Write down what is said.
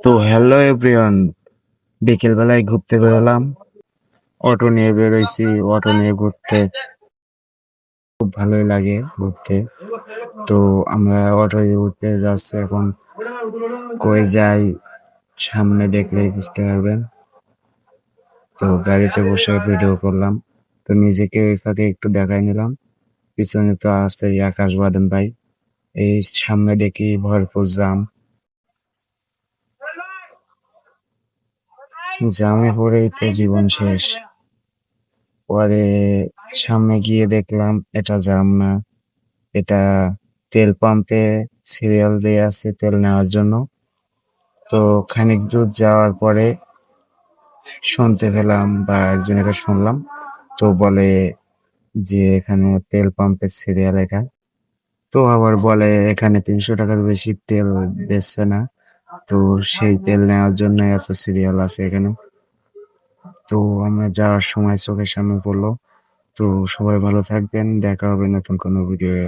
তো hello everyone, বিকেল বেলায় ঘুরতে বেরোলাম। অটো নিয়ে বেরোইছি। অটো নিয়ে ঘুরতে খুব ভালোই লাগে ঘুরতে। তো আমরা অটো ঘুরতে যাচ্ছি এখন। কই যাই সামনে দেখলে বুঝতে পারবেন। তো গাড়িতে বসে ভিডিও করলাম। তো নিজেকে ওই ফাঁকে একটু দেখাই নিলাম। পিছনে তো আসছে আকাশ বাদন ভাই। এই সামনে দেখি ভরপুর জাম। জামে পড়েই তো জীবন শেষ। পরে সামনে গিয়ে দেখলাম এটা জাম না, এটা তেল পাম্পে সিরিয়াল দিয়ে আছে তেল নেওয়ার জন্য। তো খানিক দূর যাওয়ার পরে শুনতে পেলাম বা একজনের শুনলাম, তো বলে যে এখানে তেল পাম্পের সিরিয়াল এটা। তো আবার বলে এখানে 300 টাকার বেশি তেল বেচছে না। তো সেই তেল নেওয়ার জন্য এত সিরিয়াল আছে এখানে। তো আমরা যাওয়ার সময় চোখের সামনে পড়লো। তো সবাই ভালো থাকবেন, দেখা হবে নতুন কোনো ভিডিও।